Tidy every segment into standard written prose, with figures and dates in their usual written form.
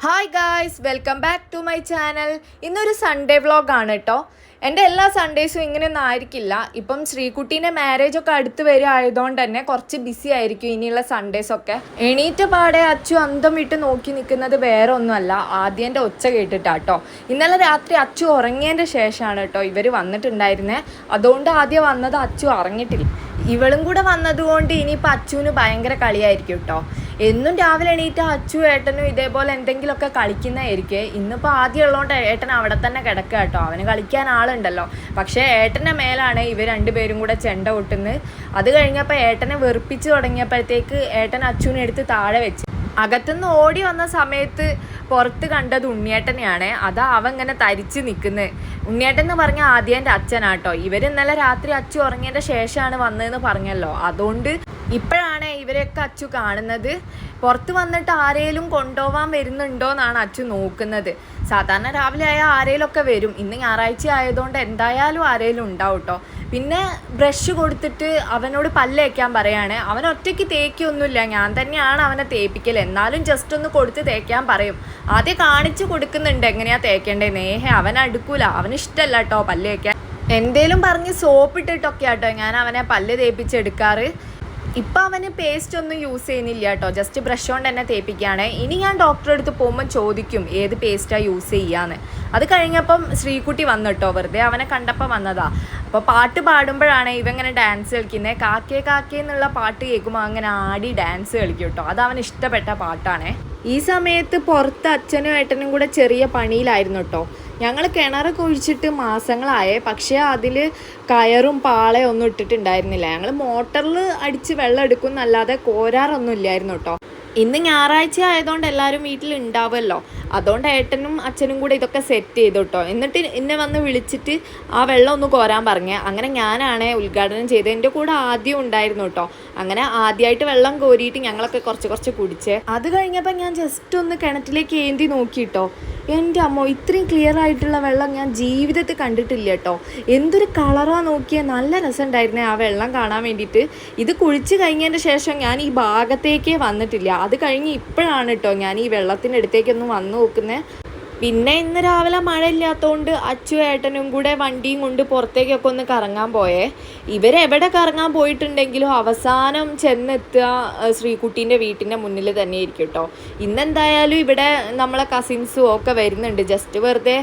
Hi guys, welcome back to my channel. ഇന്നൊരു Sunday വ്ളോഗാണ് കേട്ടോ. എൻ്റെ എല്ലാ സൺഡേസും ഇങ്ങനെയൊന്നും ആയിരിക്കില്ല. ഇപ്പം ശ്രീകുട്ടീൻ്റെ മാരേജൊക്കെ അടുത്ത് വരിക ആയതുകൊണ്ട് തന്നെ കുറച്ച് ബിസി ആയിരിക്കും ഇനിയുള്ള സൺഡേസൊക്കെ. എണീറ്റ പാടെ അച്ചു അന്തം വിട്ട് നോക്കി നിൽക്കുന്നത് വേറെ ഒന്നുമല്ല, ആദ്യൻ്റെ ഒച്ച കേട്ടിട്ടാട്ടോ. ഇന്നലെ രാത്രി അച്ചു ഉറങ്ങിയതിൻ്റെ ശേഷമാണ് കേട്ടോ ഇവർ വന്നിട്ടുണ്ടായിരുന്നത്. അതുകൊണ്ട് ആദ്യം വന്നത് അച്ചു അറിഞ്ഞിട്ടില്ല. ഇവളും കൂടെ വന്നതുകൊണ്ട് ഇനിയിപ്പോൾ അച്ചുവിന് ഭയങ്കര കളിയായിരിക്കും കേട്ടോ. എന്നും രാവിലെ എണീറ്റ അച്ചു ഏട്ടനും ഇതേപോലെ എന്തെങ്കിലുമൊക്കെ കളിക്കുന്നതായിരിക്കും. ഇന്നിപ്പോൾ ആദ്യം ഉള്ളതുകൊണ്ട് ഏട്ടൻ അവിടെ തന്നെ കിടക്കുക കേട്ടോ. അവന് കളിക്കാൻ ആളുണ്ടല്ലോ. പക്ഷേ ഏട്ടൻ്റെ മേലാണ് ഇവർ രണ്ടുപേരും കൂടെ ചെണ്ട കൊട്ടുന്നത്. അത് കഴിഞ്ഞപ്പോൾ ഏട്ടനെ വെറുപ്പിച്ച് തുടങ്ങിയപ്പോഴത്തേക്ക് ഏട്ടൻ അച്ചുവിനെ എടുത്ത് താഴെ വെച്ച് അകത്തുനിന്ന് ഓടി വന്ന സമയത്ത് പുറത്ത് കണ്ടത് ഉണ്ണിയേട്ടനെയാണ്. അതാ അവൻ ഇങ്ങനെ തരിച്ച് നിൽക്കുന്നത്. ഉണ്ണിയേട്ടൻ എന്ന് പറഞ്ഞാൽ ആദ്യൻ്റെ അച്ഛനാട്ടോ. ഇവർ ഇന്നലെ രാത്രി അച്ചു ഉറങ്ങിയതിൻ്റെ ശേഷമാണ് വന്നതെന്ന് പറഞ്ഞല്ലോ. അതുകൊണ്ട് ഇപ്പോഴാണ് ഇവരെയൊക്കെ അച്ചു കാണുന്നത്. പുറത്ത് വന്നിട്ട് ആരേലും കൊണ്ടുപോകാൻ വരുന്നുണ്ടോ എന്നാണ് അച്ചു നോക്കുന്നത്. സാധാരണ രാവിലെ ആയാൽ ആരേലൊക്കെ വരും. ഇന്ന് ഞായറാഴ്ച ആയതുകൊണ്ട് എന്തായാലും ആരേലും ഉണ്ടാവും കേട്ടോ. പിന്നെ ബ്രഷ് കൊടുത്തിട്ട് അവനോട് പല്ല് തേക്കാൻ പറയാണ്. അവൻ ഒറ്റയ്ക്ക് തേക്കൊന്നുമില്ല, ഞാൻ തന്നെയാണ് അവനെ തേപ്പിക്കൽ. എന്നാലും ജസ്റ്റ് ഒന്ന് കൊടുത്ത് തേക്കാൻ പറയും. ആദ്യം കാണിച്ചു കൊടുക്കുന്നുണ്ട് എങ്ങനെയാണ് തേക്കേണ്ടത്. നേഹെ അവൻ അടുക്കൂല, അവന് ഇഷ്ടമല്ല കേട്ടോ പല്ല് തേക്കാൻ. എന്തേലും പറഞ്ഞ് സോപ്പിട്ടിട്ടൊക്കെ ആട്ടോ ഞാൻ അവനെ പല്ല് തേപ്പിച്ചെടുക്കാറ്. ഇപ്പം അവന് പേസ്റ്റ് ഒന്നും യൂസ് ചെയ്യുന്നില്ല കേട്ടോ, ജസ്റ്റ് ബ്രഷ് കൊണ്ട് തന്നെ തേപ്പിക്കുകയാണ്. ഇനി ഞാൻ ഡോക്ടറെ അടുത്ത് പോകുമ്പോൾ ചോദിക്കും ഏത് പേസ്റ്റാണ് യൂസ് ചെയ്യാന്ന്. അത് കഴിഞ്ഞപ്പം ശ്രീകുട്ടി വന്നു കേട്ടോ, വെറുതെ അവനെ കണ്ടപ്പോൾ വന്നതാ. അപ്പോൾ പാട്ട് പാടുമ്പോഴാണ് ഇവങ്ങനെ ഡാൻസ് കളിക്കുന്നത്. കാക്കേ കാക്കേ എന്നുള്ള പാട്ട് കേൾക്കുമ്പോൾ അങ്ങനെ ആടി ഡാൻസ് കളിക്കും കേട്ടോ. അത് അവന് ഇഷ്ടപ്പെട്ട പാട്ടാണ്. ഈ സമയത്ത് പുറത്ത് അച്ഛനും ഏട്ടനും കൂടെ ചെറിയ പണിയിലായിരുന്നു കേട്ടോ. ഞങ്ങൾ കിണറൊക്കെ ഒഴിച്ചിട്ട് മാസങ്ങളായേ, പക്ഷേ അതിൽ കയറും പാളയും ഒന്നും ഇട്ടിട്ടുണ്ടായിരുന്നില്ല. ഞങ്ങൾ മോട്ടറിൽ അടിച്ച് വെള്ളം എടുക്കും എന്നല്ലാതെ കോരാറൊന്നും ഇല്ലായിരുന്നു കേട്ടോ. ഇന്ന് ഞായറാഴ്ച ആയതുകൊണ്ട് എല്ലാവരും വീട്ടിൽ ഉണ്ടാവുമല്ലോ. അതുകൊണ്ട് ഏട്ടനും അച്ഛനും കൂടെ ഇതൊക്കെ സെറ്റ് ചെയ്തു കേട്ടോ. എന്നിട്ട് എന്നെ വന്ന് വിളിച്ചിട്ട് ആ വെള്ളം ഒന്ന് കോരാൻ പറഞ്ഞേ. അങ്ങനെ ഞാനാണ് ഉദ്ഘാടനം ചെയ്തത്. എൻ്റെ കൂടെ ആദ്യം ഉണ്ടായിരുന്നു കേട്ടോ. അങ്ങനെ ആദ്യമായിട്ട് വെള്ളം കോരിയിട്ട് ഞങ്ങളൊക്കെ കുറച്ച് കുടിച്ചേ. അത് കഴിഞ്ഞപ്പോൾ ഞാൻ ജസ്റ്റ് ഒന്ന് കിണറ്റിലേക്ക് ഏന്തി നോക്കിയിട്ടോ. എൻ്റെ അമ്മോ, ഇത്രയും ക്ലിയർ ആയിട്ടുള്ള വെള്ളം ഞാൻ ജീവിതത്തിൽ കണ്ടിട്ടില്ല കേട്ടോ. എന്തൊരു കളറാണ് നോക്കിയാൽ, നല്ല രസമുണ്ടായിരുന്നേ ആ വെള്ളം കാണാൻ വേണ്ടിയിട്ട്. ഇത് കുഴിച്ച് കഴിഞ്ഞതിൻ്റെ ശേഷം ഞാൻ ഈ ഭാഗത്തേക്കേ വന്നിട്ടില്ല. അത് കഴിഞ്ഞ് ഇപ്പോഴാണ് കേട്ടോ ഞാൻ ഈ വെള്ളത്തിൻ്റെ അടുത്തേക്കൊന്ന് വന്ന് നോക്കുന്നത്. പിന്നെ ഇന്ന് രാവിലെ മഴ ഇല്ലാത്തതുകൊണ്ട് അച്ചു ഏട്ടനും കൂടെ വണ്ടിയും കൊണ്ട് പുറത്തേക്കൊക്കെ ഒന്ന് കറങ്ങാൻ പോയേ. ഇവരെവിടെ കറങ്ങാൻ പോയിട്ടുണ്ടെങ്കിലും അവസാനം ചെന്നെത്തുക ശ്രീകുട്ടീൻ്റെ വീട്ടിൻ്റെ മുന്നിൽ തന്നെ ആയിരിക്കും കേട്ടോ. ഇന്നെന്തായാലും ഇവിടെ നമ്മളെ കസിൻസും ഒക്കെ വരുന്നുണ്ട്. ജസ്റ്റ് വെറുതെ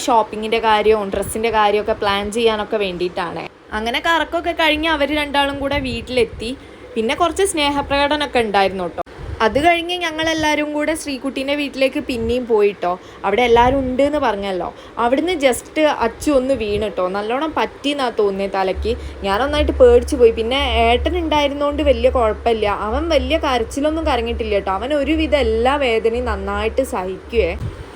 ഷോപ്പിങ്ങിൻ്റെ കാര്യവും ഡ്രസ്സിൻ്റെ കാര്യമൊക്കെ പ്ലാൻ ചെയ്യാനൊക്കെ വേണ്ടിയിട്ടാണ്. അങ്ങനെ കറക്കമൊക്കെ കഴിഞ്ഞ് അവർ രണ്ടാളും കൂടെ വീട്ടിലെത്തി. പിന്നെ കുറച്ച് സ്നേഹപ്രകടനമൊക്കെ ഉണ്ടായിരുന്നു കേട്ടോ. അത് കഴിഞ്ഞ് ഞങ്ങളെല്ലാവരും കൂടെ ശ്രീകുട്ടീൻ്റെ വീട്ടിലേക്ക് പിന്നെയും പോയിട്ടോ. അവിടെ എല്ലാവരും ഉണ്ട് എന്ന് പറഞ്ഞല്ലോ. അവിടുന്ന് ജസ്റ്റ് അച്ചു ഒന്ന് വീണ് കേട്ടോ. നല്ലോണം പറ്റിയെന്നാണ് തോന്നിയത് തലയ്ക്ക്. ഞാനൊന്നായിട്ട് പേടിച്ച് പോയി. പിന്നെ ഏട്ടൻ ഉണ്ടായിരുന്നതുകൊണ്ട് വലിയ കുഴപ്പമില്ല. അവൻ വലിയ കരച്ചിലൊന്നും കരങ്ങിയിട്ടില്ല കേട്ടോ. അവൻ ഒരുവിധം എല്ലാ വേദനയും നന്നായിട്ട് സഹിക്കുവേ.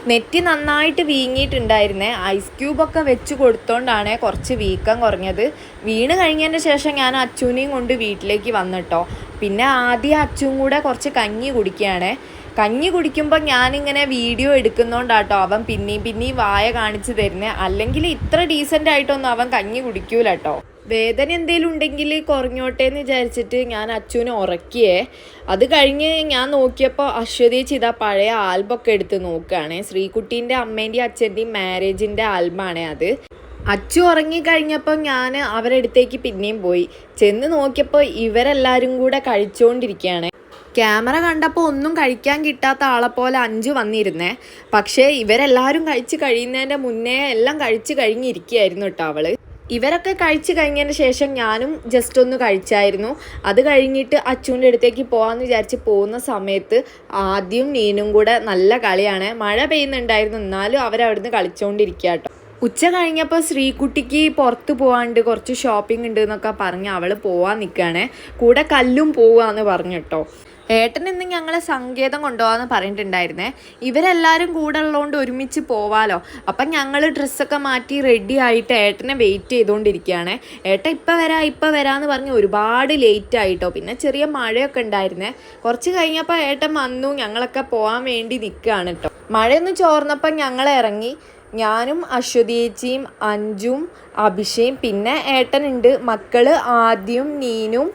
നെറ്റി നന്നായിട്ട് വീങ്ങിയിട്ടുണ്ടായിരുന്നേ. ഐസ് ക്യൂബൊക്കെ വെച്ച് കൊടുത്തോണ്ടാണ് കുറച്ച് വീക്കം കുറഞ്ഞത്. വീണ് കഴിഞ്ഞതിൻ്റെ ശേഷം ഞാൻ അച്ചുവിനെയും കൊണ്ട് വീട്ടിലേക്ക് വന്നിട്ടോ. പിന്നെ ആദ്യം അച്ചുവും കൂടെ കുറച്ച് കഞ്ഞി കുടിക്കുകയാണ്. കഞ്ഞി കുടിക്കുമ്പോൾ ഞാനിങ്ങനെ വീഡിയോ എടുക്കുന്നതുകൊണ്ടാട്ടോ അവൻ പിന്നെയും വായ കാണിച്ച് തരുന്നത്. അല്ലെങ്കിൽ ഇത്ര ഡീസൻ്റ് ആയിട്ടൊന്നും അവൻ കഞ്ഞി കുടിക്കൂല കേട്ടോ. വേദന എന്തെങ്കിലും ഉണ്ടെങ്കിൽ കുറഞ്ഞോട്ടെ എന്ന് വിചാരിച്ചിട്ട് ഞാൻ അച്ചുവിനെ ഉറക്കിയേ. അത് കഴിഞ്ഞ് ഞാൻ നോക്കിയപ്പോൾ അശ്വതീച്ച് ഇതാ പഴയ ആൽബമൊക്കെ എടുത്ത് നോക്കുകയാണ്. ശ്രീകുട്ടീൻ്റെ അമ്മേൻ്റെയും അച്ഛൻ്റെയും മാരേജിൻ്റെ ആൽബമാണ് അത്. അച്ചു ഉറങ്ങിക്കഴിഞ്ഞപ്പോൾ ഞാൻ അവരുടെ അടുത്തേക്ക് പിന്നെയും പോയി. ചെന്ന് നോക്കിയപ്പോൾ ഇവരെല്ലാവരും കൂടെ കഴിച്ചുകൊണ്ടിരിക്കുകയാണ്. ക്യാമറ കണ്ടപ്പോൾ ഒന്നും കഴിക്കാൻ കിട്ടാത്ത ആളെപ്പോലെ അഞ്ചു വന്നിരുന്നേ. പക്ഷേ ഇവരെല്ലാവരും കഴിച്ച് കഴിയുന്നതിൻ്റെ മുന്നേ എല്ലാം കഴിച്ച് കഴിഞ്ഞിരിക്കുകയായിരുന്നു കേട്ടോ അവൾ. ഇവരൊക്കെ കഴിച്ച് കഴിഞ്ഞതിന് ശേഷം ഞാനും ജസ്റ്റ് ഒന്ന് കഴിച്ചായിരുന്നു. അത് കഴിഞ്ഞിട്ട് അച്ചുവിൻ്റെ അടുത്തേക്ക് പോകാമെന്ന് വിചാരിച്ച് പോകുന്ന സമയത്ത് ആദ്യം നീനും കൂടെ നല്ല കളിയാണ്. മഴ പെയ്യുന്നുണ്ടായിരുന്നു, എന്നാലും അവരവിടുന്ന് കളിച്ചുകൊണ്ടിരിക്കുക കേട്ടോ. ഉച്ച കഴിഞ്ഞപ്പോൾ ശ്രീകുട്ടിക്ക് പുറത്ത് പോകാണ്ട് കുറച്ച് ഷോപ്പിംഗ് ഉണ്ട് എന്നൊക്കെ പറഞ്ഞ് അവൾ പോകാൻ നിൽക്കുകയാണ്. കൂടെ കല്ലും പോവാന്ന് പറഞ്ഞു കേട്ടോ. ഏട്ടൻ ഇന്ന് ഞങ്ങളെ സങ്കേതം കൊണ്ടുപോകാമെന്ന് പറഞ്ഞിട്ടുണ്ടായിരുന്നേ. ഇവരെല്ലാവരും കൂടെ ഉള്ളതുകൊണ്ട് ഒരുമിച്ച് പോവാലോ. അപ്പം ഞങ്ങൾ ഡ്രസ്സൊക്കെ മാറ്റി റെഡി ആയിട്ട് ഏട്ടനെ വെയിറ്റ് ചെയ്തുകൊണ്ടിരിക്കുകയാണ്. ഏട്ടൻ ഇപ്പം വരാമെന്ന് പറഞ്ഞ് ഒരുപാട് ലേറ്റ് ആയിട്ടോ. പിന്നെ ചെറിയ മഴയൊക്കെ ഉണ്ടായിരുന്നേ. കുറച്ച് കഴിഞ്ഞപ്പോൾ ഏട്ടൻ വന്നു. ഞങ്ങളൊക്കെ പോകാൻ വേണ്ടി നിൽക്കുകയാണ് കേട്ടോ. മഴയൊന്ന് ചോർന്നപ്പം ഞങ്ങൾ ഇറങ്ങി. ഞാനും അശ്വതിയേച്ചിയും അഞ്ജും അഭിഷയും പിന്നെ ഏട്ടനുണ്ട്. മക്കൾ ആദ്യം നീനും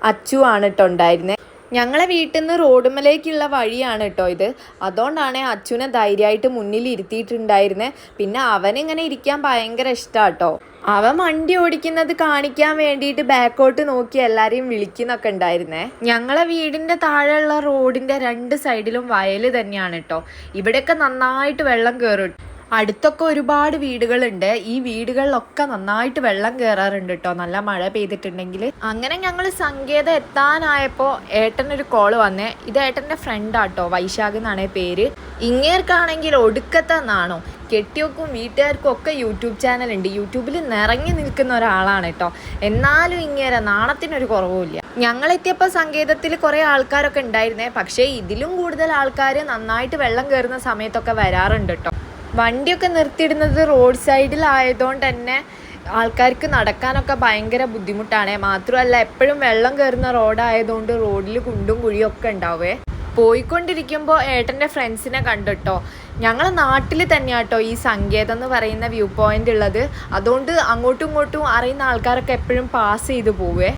അച്ചുവാണ് കേട്ടോ ഉണ്ടായിരുന്നത്. ഞങ്ങളെ വീട്ടിൽ നിന്ന് റോഡുമ്മലേക്കുള്ള വഴിയാണ് കേട്ടോ ഇത്. അതുകൊണ്ടാണ് അച്ഛനെ ധൈര്യമായിട്ട് മുന്നിൽ ഇരുത്തിയിട്ടുണ്ടായിരുന്നത്. പിന്നെ അവനിങ്ങനെ ഇരിക്കാൻ ഭയങ്കര ഇഷ്ടമാണ് കേട്ടോ. അവൻ വണ്ടി ഓടിക്കുന്നത് കാണിക്കാൻ വേണ്ടിയിട്ട് ബാക്കോട്ട് നോക്കി എല്ലാവരെയും വിളിക്കുന്നൊക്കെ ഉണ്ടായിരുന്നേ. ഞങ്ങളെ വീടിൻ്റെ താഴെയുള്ള റോഡിൻ്റെ 2 സൈഡിലും വയൽ തന്നെയാണ് കേട്ടോ. ഇവിടെയൊക്കെ നന്നായിട്ട് വെള്ളം കയറും. അടുത്തൊക്കെ ഒരുപാട് വീടുകളുണ്ട്. ഈ വീടുകളിലൊക്കെ നന്നായിട്ട് വെള്ളം കയറാറുണ്ട് കേട്ടോ, നല്ല മഴ പെയ്തിട്ടുണ്ടെങ്കിൽ. അങ്ങനെ ഞങ്ങൾ സങ്കേതം എത്താനായപ്പോൾ ഏട്ടനൊരു കോള് വന്നേ. ഇത് ഏട്ടൻ്റെ ഫ്രണ്ടാട്ടോ, വൈശാഖ് എന്നാണ് പേര്. ഇങ്ങേർക്കാണെങ്കിൽ ഒടുക്കത്തെ നാണോ. കെട്ടിയോക്കും വീട്ടുകാർക്കും ഒക്കെ യൂട്യൂബ് ചാനലുണ്ട്. യൂട്യൂബിൽ നിറങ്ങി നിൽക്കുന്ന ഒരാളാണ് കേട്ടോ. എന്നാലും ഇങ്ങേരെ നാണത്തിനൊരു കുറവുമില്ല. ഞങ്ങളെത്തിയപ്പോൾ സങ്കേതത്തിൽ കുറേ ആൾക്കാരൊക്കെ ഉണ്ടായിരുന്നേ. പക്ഷേ ഇതിലും കൂടുതൽ ആൾക്കാർ നന്നായിട്ട് വെള്ളം കയറുന്ന സമയത്തൊക്കെ വരാറുണ്ട് കേട്ടോ. വണ്ടിയൊക്കെ നിർത്തിയിടുന്നത് റോഡ് സൈഡിലായതുകൊണ്ട് തന്നെ ആൾക്കാർക്ക് നടക്കാനൊക്കെ ഭയങ്കര ബുദ്ധിമുട്ടാണ്. മാത്രമല്ല എപ്പോഴും വെള്ളം കയറുന്ന റോഡായതുകൊണ്ട് റോഡിൽ കുണ്ടും കുഴിയൊക്കെ ഉണ്ടാവേ. പോയിക്കൊണ്ടിരിക്കുമ്പോൾ ഏട്ടൻ്റെ ഫ്രണ്ട്സിനെ കണ്ടിട്ടോ. ഞങ്ങളെ നാട്ടിൽ തന്നെയാട്ടോ ഈ സങ്കേതം എന്ന് പറയുന്ന വ്യൂ പോയിന്റ് ഉള്ളത്. അതുകൊണ്ട് അങ്ങോട്ടും ഇങ്ങോട്ടും അറിയുന്ന ആൾക്കാരൊക്കെ എപ്പോഴും പാസ് ചെയ്ത് പോവേ.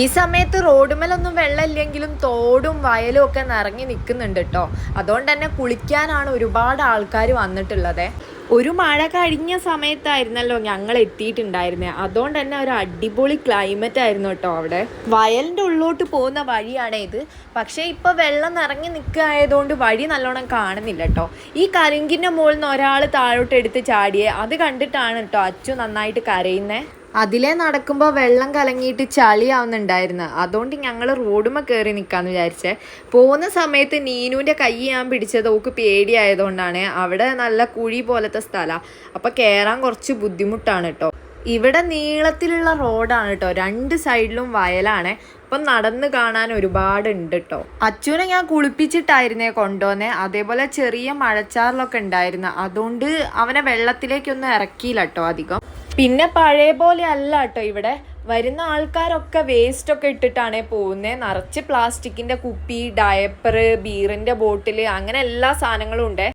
ഈ സമയത്ത് റോഡുമേലൊന്നും വെള്ളമില്ലെങ്കിലും തോടും വയലും ഒക്കെ നിറങ്ങി നിൽക്കുന്നുണ്ട് കേട്ടോ. അതുകൊണ്ട് തന്നെ കുളിക്കാനാണ് ഒരുപാട് ആൾക്കാർ വന്നിട്ടുള്ളത്. ഒരു മഴ കഴിഞ്ഞ സമയത്തായിരുന്നല്ലോ ഞങ്ങൾ എത്തിയിട്ടുണ്ടായിരുന്നത്. അതുകൊണ്ട് തന്നെ ഒരു അടിപൊളി ക്ലൈമറ്റ് ആയിരുന്നു കേട്ടോ അവിടെ. വയലിൻ്റെ ഉള്ളോട്ട് പോകുന്ന വഴിയാണ് ഇത്. പക്ഷേ ഇപ്പോൾ വെള്ളം നിറങ്ങി നിൽക്കുകയായതുകൊണ്ട് വഴി നല്ലോണം കാണുന്നില്ല കേട്ടോ. ഈ കരിങ്കിൻ്റെ മുകളിൽ നിന്ന് ഒരാൾ താഴോട്ട് എടുത്ത് ചാടിയേ. അത് കണ്ടിട്ടാണ് കേട്ടോ അച്ചു നന്നായിട്ട് കരയുന്നത്. അതിലേ നടക്കുമ്പോൾ വെള്ളം കലങ്ങിയിട്ട് ചളിയാവുന്നുണ്ടായിരുന്നു. അതുകൊണ്ട് ഞങ്ങൾ റോഡുമ്മ കയറി നിൽക്കാമെന്ന് വിചാരിച്ചേ. പോകുന്ന സമയത്ത് നീനുവിൻ്റെ കൈ ഞാൻ പിടിച്ചത് ഓക്ക് പേടിയായതുകൊണ്ടാണ്. അവിടെ നല്ല കുഴി പോലത്തെ സ്ഥലമാണ്. അപ്പോൾ കയറാൻ കുറച്ച് ബുദ്ധിമുട്ടാണ് കേട്ടോ. ഇവിടെ നീളത്തിലുള്ള റോഡാണ് കേട്ടോ. 2 സൈഡിലും വയലാണ്. അപ്പം നടന്ന് കാണാൻ ഒരുപാടുണ്ട് കേട്ടോ. അച്ഛനെ ഞാൻ കുളിപ്പിച്ചിട്ടായിരുന്നേ കൊണ്ടുവന്നേ. അതേപോലെ ചെറിയ മഴച്ചാറിലൊക്കെ ഉണ്ടായിരുന്നു. അതുകൊണ്ട് അവനെ വെള്ളത്തിലേക്കൊന്നും ഇറക്കിയില്ല കേട്ടോ അധികം. പിന്നെ പഴയ പോലെ അല്ല കേട്ടോ. ഇവിടെ വരുന്ന ആൾക്കാരൊക്കെ വേസ്റ്റൊക്കെ ഇട്ടിട്ടാണ് പോകുന്നത്. നിറച്ച് പ്ലാസ്റ്റിക്കിൻ്റെ കുപ്പി, ഡയപ്പർ, ബീറിൻ്റെ ബോട്ടിൽ, അങ്ങനെ എല്ലാ സാധനങ്ങളും ഉണ്ട്.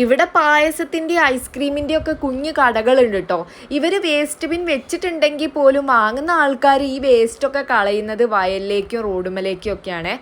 ഇവിടെ പായസത്തിൻ്റെ ഐസ്ക്രീമിൻ്റെ ഒക്കെ കുഞ്ഞു കടകളുണ്ട് കേട്ടോ. ഇവർ വേസ്റ്റ് ബിൻ വെച്ചിട്ടുണ്ടെങ്കിൽ പോലും വാങ്ങുന്ന ആൾക്കാർ ഈ വേസ്റ്റൊക്കെ കളയുന്നത് വയലിലേക്കും റോഡുമലേക്കും ഒക്കെയാണ്.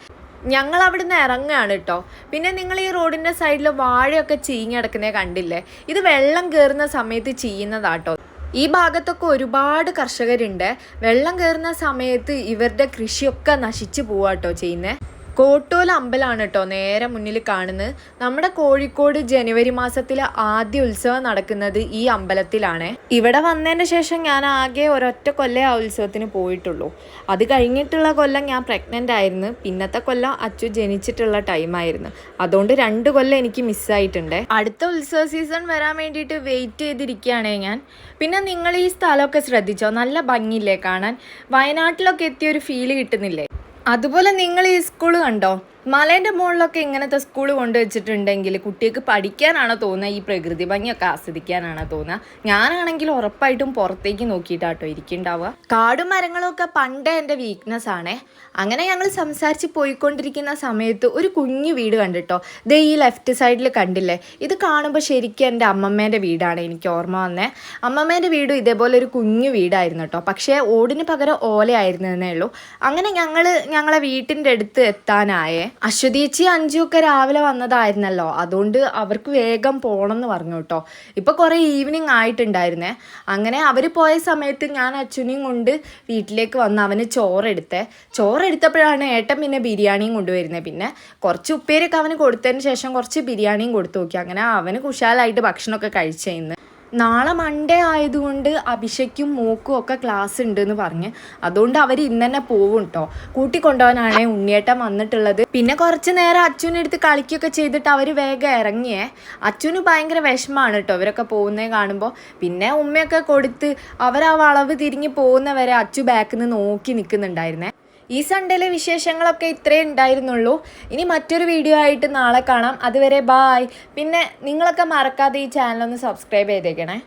ഞങ്ങൾ അവിടെ നിന്ന് ഇറങ്ങുകയാണ് കേട്ടോ. പിന്നെ നിങ്ങൾ ഈ റോഡിൻ്റെ സൈഡിൽ വാഴയൊക്കെ ചീഞ്ഞടക്കുന്നത് കണ്ടില്ലേ? ഇത് വെള്ളം കയറുന്ന സമയത്ത് ചെയ്യുന്നതാട്ടോ. ഈ ഭാഗത്തൊക്കെ ഒരുപാട് കർഷകരുണ്ട്. വെള്ളം കയറുന്ന സമയത്ത് ഇവരുടെ കൃഷിയൊക്കെ നശിച്ചു പോവാട്ടോ ചെയ്യുന്നത്. കോട്ടോൽ അമ്പലമാണ് കേട്ടോ നേരെ മുന്നിൽ കാണുന്നത്. നമ്മുടെ കോഴിക്കോട് ജനുവരി മാസത്തിലെ ആദ്യ ഉത്സവം നടക്കുന്നത് ഈ അമ്പലത്തിലാണ്. ഇവിടെ വന്നതിന് ശേഷം ഞാൻ ആകെ ഒരൊറ്റ കൊല്ലം ആ ഉത്സവത്തിന് പോയിട്ടുള്ളൂ. അത് കഴിഞ്ഞിട്ടുള്ള കൊല്ലം ഞാൻ പ്രഗ്നൻ്റ് ആയിരുന്നു. പിന്നത്തെ കൊല്ലം അച്ചു ജനിച്ചിട്ടുള്ള ടൈമായിരുന്നു. അതുകൊണ്ട് 2 കൊല്ലം എനിക്ക് മിസ്സായിട്ടുണ്ട്. അടുത്ത ഉത്സവ സീസൺ വരാൻ വേണ്ടിയിട്ട് വെയിറ്റ് ചെയ്തിരിക്കുകയാണേ ഞാൻ. പിന്നെ നിങ്ങൾ ഈ സ്ഥലമൊക്കെ ശ്രദ്ധിച്ചോ? നല്ല ഭംഗിയില്ലേ കാണാൻ? വയനാട്ടിലൊക്കെ എത്തിയൊരു ഫീല് കിട്ടുന്നില്ലേ? അതുപോലെ നിങ്ങൾ ഈ സ്കൂൾ കണ്ടോ? മലേൻ്റെ മുകളിലൊക്കെ ഇങ്ങനത്തെ സ്കൂൾ കൊണ്ടുവച്ചിട്ടുണ്ടെങ്കിൽ കുട്ടികൾക്ക് പഠിക്കാനാണോ തോന്നുക, ഈ പ്രകൃതി ഭംഗിയൊക്കെ ആസ്വദിക്കാനാണോ തോന്നുക? ഞാനാണെങ്കിൽ ഉറപ്പായിട്ടും പുറത്തേക്ക് നോക്കിയിട്ടാട്ടോ ഇരിക്കുന്നുണ്ടാവുക. കാടും മരങ്ങളും ഒക്കെ പണ്ടേ എൻ്റെ വീക്ക്നെസ് ആണേ. അങ്ങനെ ഞങ്ങൾ സംസാരിച്ച് പോയിക്കൊണ്ടിരിക്കുന്ന സമയത്ത് ഒരു കുഞ്ഞു വീട് കണ്ടിട്ടോ. ദേ ഈ ലെഫ്റ്റ് സൈഡിൽ കണ്ടില്ലേ? ഇത് കാണുമ്പോൾ ശരിക്കും എൻ്റെ അമ്മമ്മേൻ്റെ വീടാണ് എനിക്ക് ഓർമ്മ വന്നേ. അമ്മമ്മേൻ്റെ വീടും ഇതേപോലെ ഒരു കുഞ്ഞു വീടായിരുന്നു കേട്ടോ. പക്ഷേ ഓടിന് പകരം ഓലയായിരുന്നേ ഉള്ളൂ. അങ്ങനെ ഞങ്ങളെ വീട്ടിൻ്റെ അടുത്ത് എത്താനായേ. അശ്വതിയേച്ചി അഞ്ചുമൊക്കെ രാവിലെ വന്നതായിരുന്നല്ലോ. അതുകൊണ്ട് അവർക്ക് വേഗം പോകണമെന്ന് പറഞ്ഞു കേട്ടോ. ഇപ്പോൾ കുറേ ഈവനിങ് ആയിട്ടുണ്ടായിരുന്നേ. അങ്ങനെ അവർ പോയ സമയത്ത് ഞാൻ അച്ഛനെയും കൊണ്ട് വീട്ടിലേക്ക് വന്ന് അവന് ചോറെടുത്തപ്പോഴാണ് ഏട്ടൻ പിന്നെ ബിരിയാണിയും കൊണ്ടുവരുന്നത്. പിന്നെ കുറച്ച് ഉപ്പേരൊക്കെ അവന് കൊടുത്തതിന് ശേഷം കുറച്ച് ബിരിയാണിയും കൊടുത്തു നോക്കി. അങ്ങനെ അവന് കുശാലായിട്ട് ഭക്ഷണമൊക്കെ കഴിച്ചേന്ന്. നാളെ മൺഡേ ആയതുകൊണ്ട് അഭിഷയ്ക്കും മൂക്കും ഒക്കെ ക്ലാസ് ഉണ്ടെന്ന് പറഞ്ഞ്. അതുകൊണ്ട് അവർ ഇന്ന് തന്നെ പോവും കേട്ടോ. കൂട്ടിക്കൊണ്ടുപോകാനാണ് ഉണ്ണിയേട്ടൻ വന്നിട്ടുള്ളത്. പിന്നെ കുറച്ച് നേരം അച്ഛനെടുത്ത് കളിക്കുകയൊക്കെ ചെയ്തിട്ട് അവർ വേഗം ഇറങ്ങിയേ. അച്ഛന് ഭയങ്കര വിഷമമാണ് കേട്ടോ ഇവരൊക്കെ പോകുന്നത് കാണുമ്പോൾ. പിന്നെ ഉമ്മയൊക്കെ കൊടുത്ത് അവരാ വളവ് തിരിഞ്ഞ് പോകുന്നവരെ അച്ചു ബാക്കിൽ നിന്ന് നോക്കി നിൽക്കുന്നുണ്ടായിരുന്നേ. ഈ സൺഡേയിലെ വിശേഷങ്ങളൊക്കെ ഇത്രയേ ഉണ്ടായിരുന്നുള്ളൂ. ഇനി മറ്റൊരു വീഡിയോ ആയിട്ട് നാളെ കാണാം. അതുവരെ ബായ്. പിന്നെ നിങ്ങളൊക്കെ മറക്കാതെ ഈ ചാനലൊന്ന് സബ്സ്ക്രൈബ് ചെയ്തേക്കണേ.